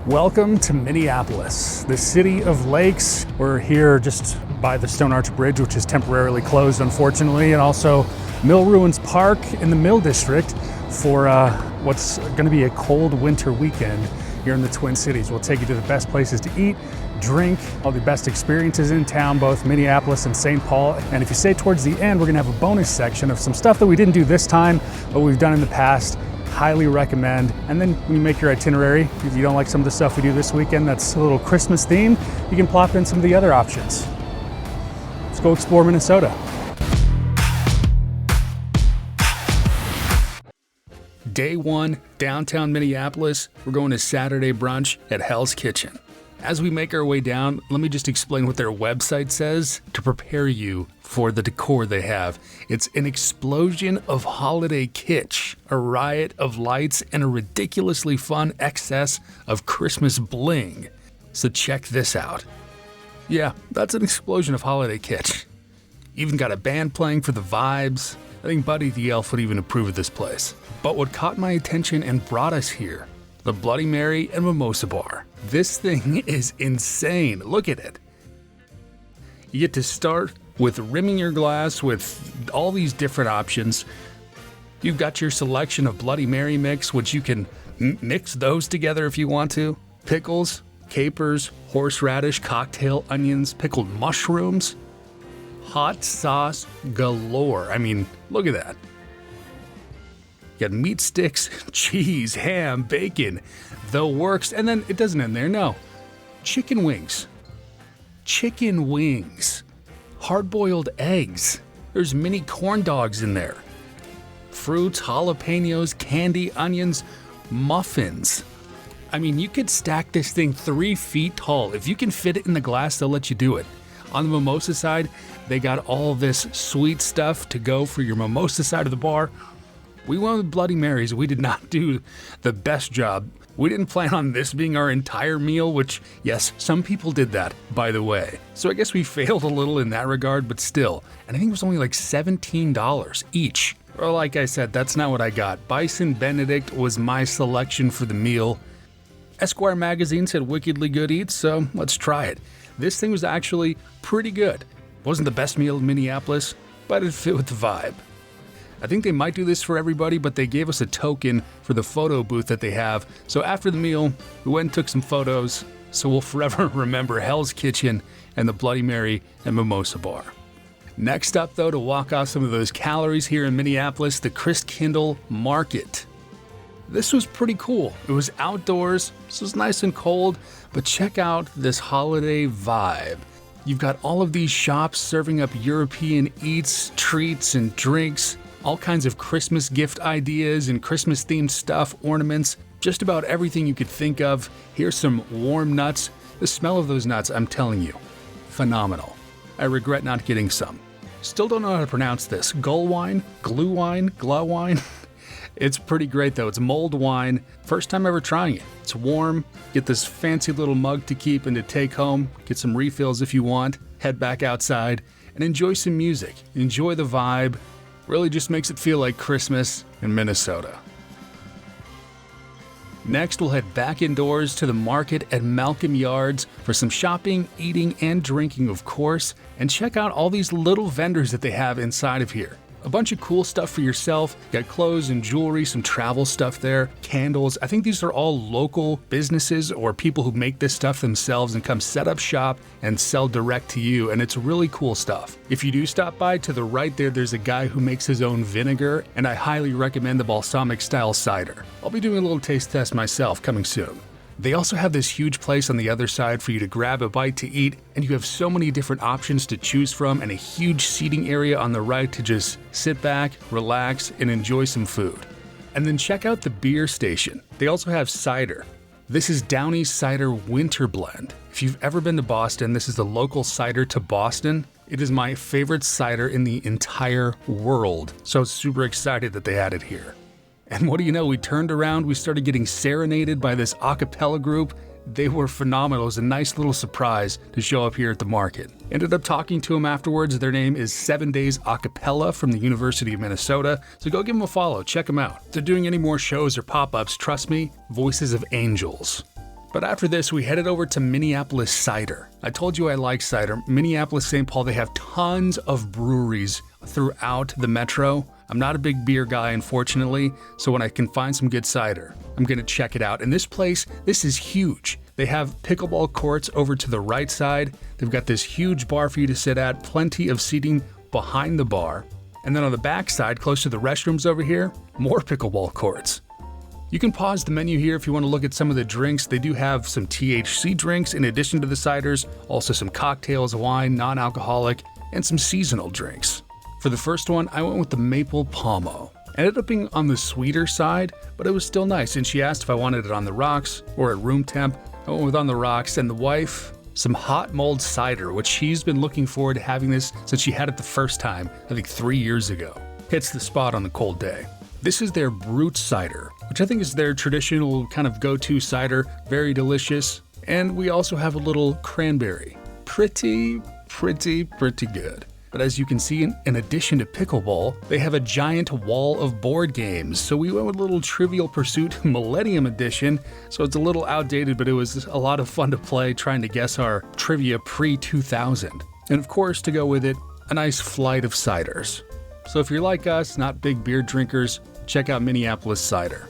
Welcome to Minneapolis, the city of lakes. We're here just by the Stone Arch Bridge, which is temporarily closed, unfortunately, and also Mill Ruins Park in the Mill District for what's going to be a cold winter weekend here in the Twin Cities. We'll take you to the best places to eat, drink, all the best experiences in town, both Minneapolis and St. Paul. And if you stay towards the end, we're going to have a bonus section of some stuff that we didn't do this time, but we've done in the past. Highly recommend. And then when you make your itinerary, if you don't like some of the stuff we do this weekend that's a little Christmas themed, you can plop in some of the other options. Let's go explore Minnesota. Day one, downtown Minneapolis. We're going to Saturday brunch at Hell's Kitchen. As we make our way down, let me just explain what their website says to prepare you for the decor they have. It's an explosion of holiday kitsch, a riot of lights, and a ridiculously fun excess of Christmas bling. So check this out. Yeah, that's an explosion of holiday kitsch. Even got a band playing for the vibes. I think Buddy the Elf would even approve of this place. But what caught my attention and brought us here, the Bloody Mary and Mimosa Bar. This thing is insane. Look at it. You get to start with rimming your glass with all these different options. You've got your selection of Bloody Mary mix, which you can mix those together if you want to. Pickles, capers, horseradish, cocktail onions, pickled mushrooms. Hot sauce galore. I mean, look at that. You got meat sticks, cheese, ham, bacon, the works, and then it doesn't end there, no. Chicken wings. Chicken wings. Hard-boiled eggs. There's mini corn dogs in there. Fruits, jalapenos, candy, onions, muffins. I mean, you could stack this thing 3 feet tall. If you can fit it in the glass, they'll let you do it. On the mimosa side, they got all this sweet stuff to go for your mimosa side of the bar. We went with Bloody Marys. We did not do the best job. We didn't plan on this being our entire meal, which, yes, some people did that, by the way. So I guess we failed a little in that regard, but still. And I think it was only like $17 each. Or like I said, that's not what I got. Bison Benedict was my selection for the meal. Esquire magazine said wickedly good eats, so let's try it. This thing was actually pretty good. Wasn't the best meal in Minneapolis, but it fit with the vibe. I think they might do this for everybody, but they gave us a token for the photo booth that they have. So after the meal, we went and took some photos. So we'll forever remember Hell's Kitchen and the Bloody Mary and Mimosa Bar. Next up, though, to walk off some of those calories here in Minneapolis, the Christkindl Market. This was pretty cool. It was outdoors, so it was nice and cold, but check out this holiday vibe. You've got all of these shops serving up European eats, treats, and drinks. All kinds of Christmas gift ideas and Christmas-themed stuff, ornaments, just about everything you could think of. Here's some warm nuts. The smell of those nuts, I'm telling you, phenomenal. I regret not getting some. Still don't know how to pronounce this. Gull wine? Glue wine? Glah wine? It's pretty great though. It's mulled wine. First time ever trying it. It's warm. Get this fancy little mug to keep and to take home. Get some refills if you want. Head back outside and enjoy some music. Enjoy the vibe. Really just makes it feel like Christmas in Minnesota. Next, we'll head back indoors to the market at Malcom Yards for some shopping, eating, and drinking, of course, and check out all these little vendors that they have inside of here. A bunch of cool stuff for yourself. You got clothes and jewelry, some travel stuff there, candles. I think these are all local businesses or people who make this stuff themselves and come set up shop and sell direct to you, and it's really cool stuff. If you do stop by, to the right there's a guy who makes his own vinegar, and I highly recommend the balsamic style cider. I'll be doing a little taste test myself coming soon. They also have this huge place on the other side for you to grab a bite to eat, and you have so many different options to choose from and a huge seating area on the right to just sit back, relax, and enjoy some food. And then check out the beer station. They also have cider. This is Downey's Cider Winter Blend. If you've ever been to Boston, this is the local cider to Boston. It is my favorite cider in the entire world, so I was super excited that they had it here. And what do you know, we turned around, we started getting serenaded by this a cappella group. They were phenomenal. It was a nice little surprise to show up here at the market. Ended up talking to them afterwards. Their name is 7 Days A Cappella from the University of Minnesota. So go give them a follow, check them out. If they're doing any more shows or pop-ups, trust me, Voices of Angels. But after this, we headed over to Minneapolis Cider. I told you I like cider. Minneapolis, St. Paul, they have tons of breweries throughout the metro. I'm not a big beer guy, unfortunately, so when I can find some good cider, I'm gonna check it out. And this place, this is huge. They have pickleball courts over to the right side. They've got this huge bar for you to sit at, plenty of seating behind the bar. And then on the back side, close to the restrooms over here, more pickleball courts. You can pause the menu here if you want to look at some of the drinks. They do have some THC drinks in addition to the ciders, also some cocktails, wine, non-alcoholic, and some seasonal drinks. For the first one, I went with the Maple Palmo. Ended up being on the sweeter side, but it was still nice, and she asked if I wanted it on the rocks or at room temp. I went with on the rocks, and the wife, some hot mulled cider, which she's been looking forward to having this since she had it the first time, I think 3 years ago. Hits the spot on the cold day. This is their Brut cider, which I think is their traditional kind of go-to cider, very delicious. And we also have a little cranberry. Pretty good. But as you can see, in addition to pickleball, they have a giant wall of board games. So we went with a little Trivial Pursuit Millennium Edition. So it's a little outdated, but it was a lot of fun to play trying to guess our trivia pre-2000. And of course, to go with it, a nice flight of ciders. So if you're like us, not big beer drinkers, check out Minneapolis Cider.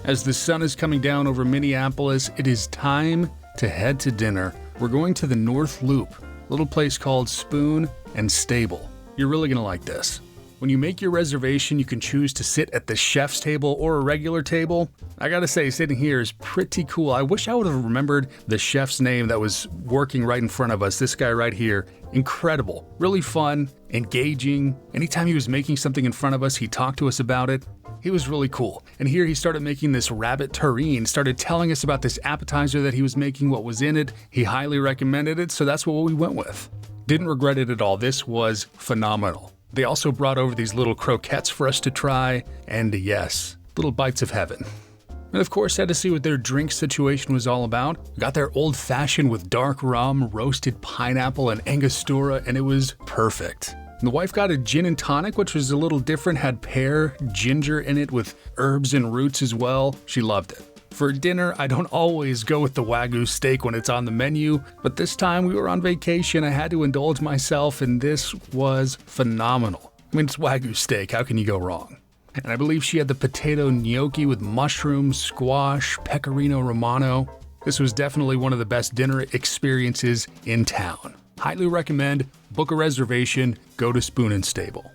As the sun is coming down over Minneapolis, it is time to head to dinner. We're going to the North Loop, a little place called Spoon and Stable. You're really gonna like this. When you make your reservation, you can choose to sit at the chef's table or a regular table. I gotta say, sitting here is pretty cool. I wish I would have remembered the chef's name that was working right in front of us. This guy right here, incredible, really fun, engaging. Anytime he was making something in front of us, he talked to us about it. He was really cool. And here he started making this rabbit terrine, started telling us about this appetizer that he was making, what was in it. He highly recommended it, so that's what we went with. Didn't regret it at all. This was phenomenal. They also brought over these little croquettes for us to try, and yes, little bites of heaven. And of course, had to see what their drink situation was all about. Got their old fashioned with dark rum, roasted pineapple, and Angostura, and it was perfect. And the wife got a gin and tonic, which was a little different, had pear, ginger in it with herbs and roots as well. She loved it. For dinner, I don't always go with the Wagyu steak when it's on the menu, but this time we were on vacation, I had to indulge myself, and this was phenomenal. I mean, it's Wagyu steak, how can you go wrong? And I believe she had the potato gnocchi with mushrooms, squash, pecorino romano. This was definitely one of the best dinner experiences in town. Highly recommend, book a reservation, go to Spoon and Stable.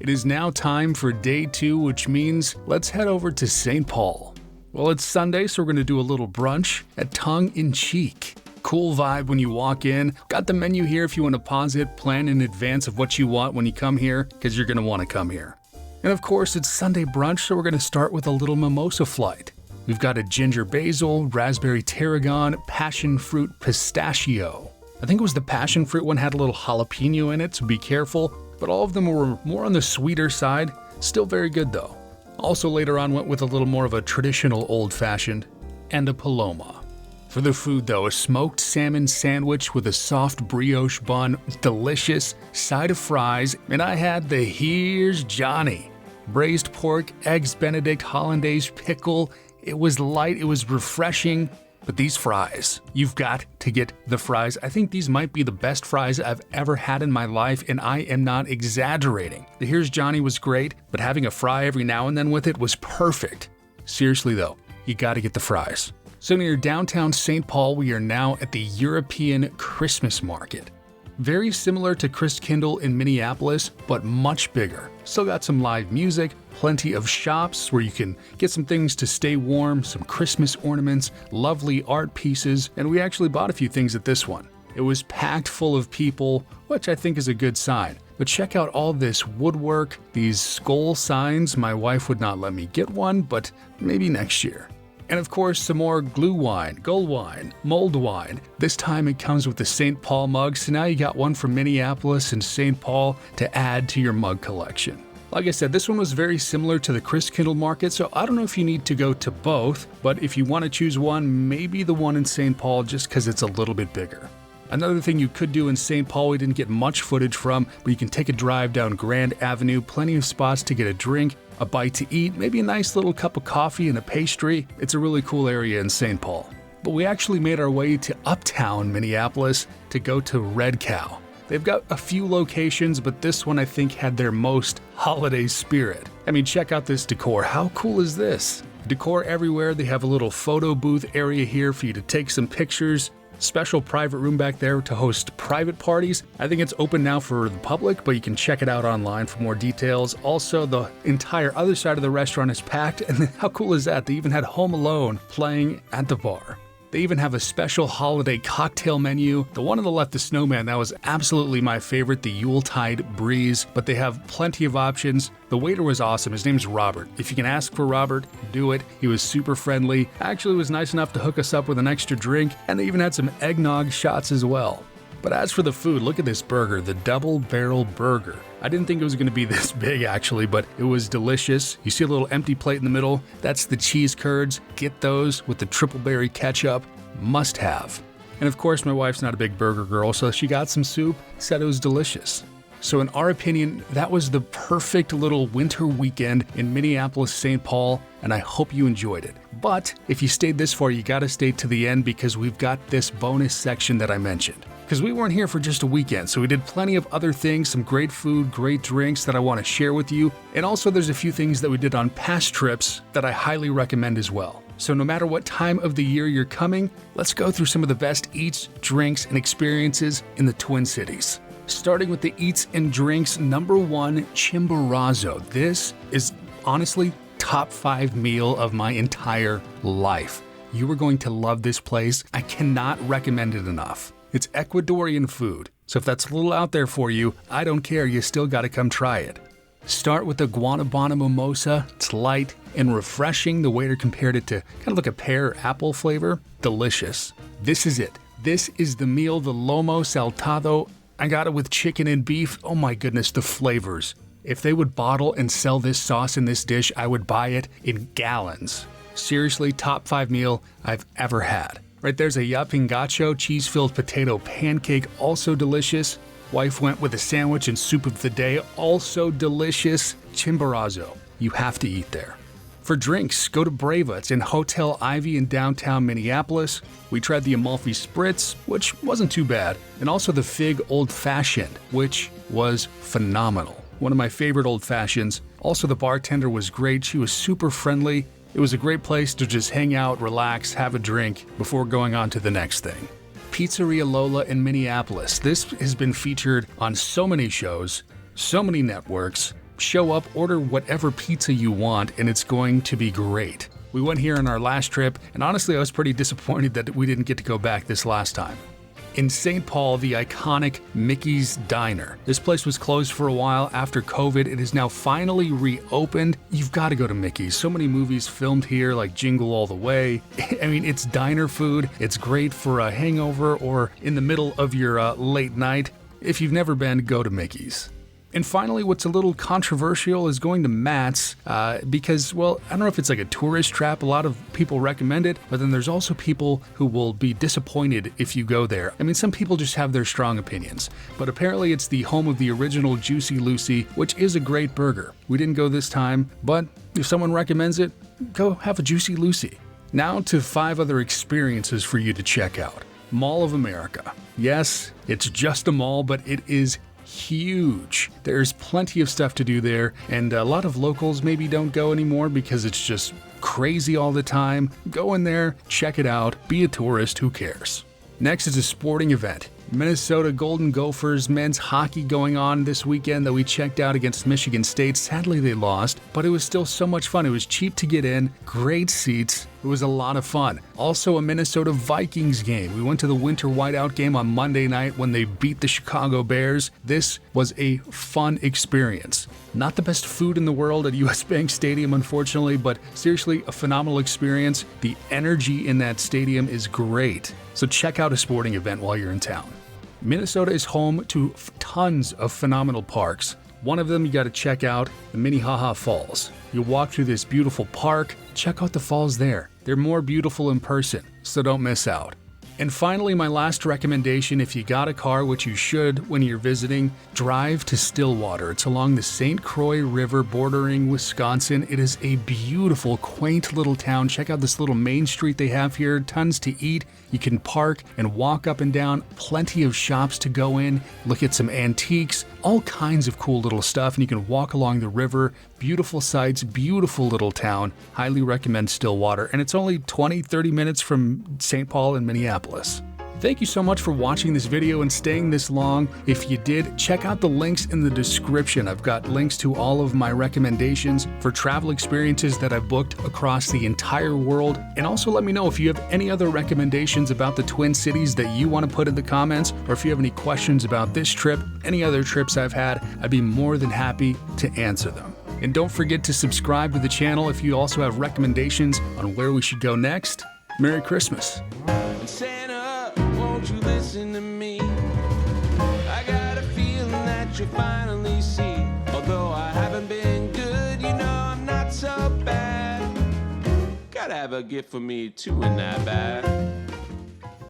It is now time for day 2, which means let's head over to St. Paul. Well, it's Sunday, so we're going to do a little brunch at Tongue in Cheek. Cool vibe when you walk in. Got the menu here if you want to pause it, plan in advance of what you want when you come here, because you're going to want to come here. And of course, it's Sunday brunch, so we're going to start with a little mimosa flight. We've got a ginger basil, raspberry tarragon, passion fruit pistachio. I think it was the passion fruit one had a little jalapeno in it, so be careful. But all of them were more on the sweeter side. Still very good though. Also later on went with a little more of a traditional old-fashioned and a paloma. For the food though, a smoked salmon sandwich with a soft brioche bun, delicious, side of fries, and I had the Here's Johnny. Braised pork, eggs Benedict, hollandaise, pickle. It was light, it was refreshing, but these fries, you've got to get the fries. I think these might be the best fries I've ever had in my life, and I am not exaggerating. The Here's Johnny was great, but having a fry every now and then with it was perfect. Seriously though, you gotta get the fries. So near downtown St. Paul, we are now at the European Christmas Market. Very similar to Christkindl in Minneapolis, but much bigger. Still got some live music, plenty of shops where you can get some things to stay warm, some Christmas ornaments, lovely art pieces, and we actually bought a few things at this one. It was packed full of people, which I think is a good sign. But check out all this woodwork, these skull signs. My wife would not let me get one, but maybe next year. And of course, some more glue wine, gold wine, mulled wine. This time it comes with the St. Paul mug, so now you got one from Minneapolis and St. Paul to add to your mug collection. Like I said, this one was very similar to the Christkindl market, so I don't know if you need to go to both, but if you want to choose one, maybe the one in St. Paul just because it's a little bit bigger. Another thing you could do in St. Paul we didn't get much footage from, but you can take a drive down Grand Avenue, plenty of spots to get a drink, a bite to eat, maybe a nice little cup of coffee and a pastry. It's a really cool area in St. Paul. but we actually made our way to Uptown, Minneapolis to go to Red Cow. They've got a few locations, but this one I think had their most holiday spirit. I mean, check out this decor. How cool is this? Decor everywhere. They have a little photo booth area here for you to take some pictures. Special private room back there to host private parties. I think it's open now for the public, but you can check it out online for more details. Also, the entire other side of the restaurant is packed, and how cool is that? They even had Home Alone playing at the bar. They even have a special holiday cocktail menu. The one on the left, the Snowman, that was absolutely my favorite, the Yuletide Breeze, but they have plenty of options. The waiter was awesome. His name's Robert. If you can ask for Robert, do it. He was super friendly. Actually was nice enough to hook us up with an extra drink, and they even had some eggnog shots as well. But as for the food, look at this burger, the double barrel burger. I didn't think it was going to be this big actually, but it was delicious. You see a little empty plate in the middle? That's the cheese curds. Get those with the triple berry ketchup. Must have. And of course, my wife's not a big burger girl, so she got some soup, said it was delicious. So in our opinion, that was the perfect little winter weekend in Minneapolis, St. Paul, and I hope you enjoyed it. But if you stayed this far, you gotta stay to the end because we've got this bonus section that I mentioned. Because we weren't here for just a weekend, so we did plenty of other things, some great food, great drinks that I want to share with you. And also there's a few things that we did on past trips that I highly recommend as well. So no matter what time of the year you're coming, let's go through some of the best eats, drinks, and experiences in the Twin Cities. Starting with the eats and drinks, number one, Chimborazo. This is honestly top 5 meal of my entire life. You are going to love this place. I cannot recommend it enough. It's Ecuadorian food, so if that's a little out there for you, I don't care, you still gotta come try it. Start with the Guanabana mimosa. It's light and refreshing. The waiter compared it to kind of like a pear apple flavor. Delicious. This is it. This is the meal, the lomo saltado. I got it with chicken and beef. Oh my goodness, the flavors. If they would bottle and sell this sauce in this dish, I would buy it in gallons. Seriously, top 5 meal I've ever had. Right there's a yapingacho cheese-filled potato pancake, also delicious. Wife went with a sandwich and soup of the day, also delicious. Chimborazo, you have to eat there. For drinks, go to Brava. It's in Hotel Ivy in downtown Minneapolis. We tried the Amalfi Spritz, which wasn't too bad, and also the Fig Old Fashioned, which was phenomenal. One of my favorite old fashions. Also, the bartender was great. She was super friendly. It was a great place to just hang out, relax, have a drink before going on to the next thing. Pizzeria Lola in Minneapolis. This has been featured on so many shows, so many networks. Show up, order whatever pizza you want, and it's going to be great. We went here on our last trip, and honestly, I was pretty disappointed that we didn't get to go back this last time. In St. Paul, the iconic Mickey's Diner. This place was closed for a while after COVID. It is now finally reopened. You've got to go to Mickey's. So many movies filmed here, like Jingle All the Way. I mean, it's diner food. It's great for a hangover or in the middle of your late night. If you've never been, go to Mickey's. And finally, what's a little controversial is going to Matt's because, well, I don't know if it's like a tourist trap. A lot of people recommend it, but then there's also people who will be disappointed if you go there. I mean, some people just have their strong opinions, but apparently it's the home of the original Juicy Lucy, which is a great burger. We didn't go this time, but if someone recommends it, go have a Juicy Lucy. Now to 5 other experiences for you to check out. Mall of America. Yes, it's just a mall, but it is huge. There's plenty of stuff to do there, and a lot of locals maybe don't go anymore because it's just crazy all the time. Go in there, check it out, be a tourist, who cares? Next is a sporting event. Minnesota Golden Gophers men's hockey going on this weekend that we checked out against Michigan State. Sadly, they lost, but it was still so much fun. It was cheap to get in, great seats. It was a lot of fun. Also, a Minnesota Vikings game. We went to the winter whiteout game on Monday night when they beat the Chicago Bears. This was a fun experience. Not the best food in the world at US Bank Stadium, unfortunately, but seriously, a phenomenal experience. The energy in that stadium is great. So check out a sporting event while you're in town. Minnesota is home to tons of phenomenal parks. One of them you got to check out, the Minnehaha Falls. You walk through this beautiful park, check out the falls there. They're more beautiful in person, so don't miss out. And finally, my last recommendation, if you got a car, which you should when you're visiting, drive to Stillwater. It's along the St. Croix River bordering Wisconsin. It is a beautiful, quaint little town. Check out this little main street they have here. Tons to eat. You can park and walk up and down. Plenty of shops to go in. Look at some antiques. All kinds of cool little stuff. And you can walk along the river. Beautiful sights. Beautiful little town. Highly recommend Stillwater. And it's only 20-30 minutes from St. Paul and Minneapolis. Thank you so much for watching this video and staying this long. If you did, check out the links in the description. I've got links to all of my recommendations for travel experiences that I've booked across the entire world. And also let me know if you have any other recommendations about the Twin Cities that you want to put in the comments, or if you have any questions about this trip, any other trips I've had, I'd be more than happy to answer them. And don't forget to subscribe to the channel if you also have recommendations on where we should go next. Merry Christmas. Santa, won't you listen to me? I got a feeling that you'll finally see. Although I haven't been good, you know I'm not so bad. Gotta have a gift for me too, in that bad.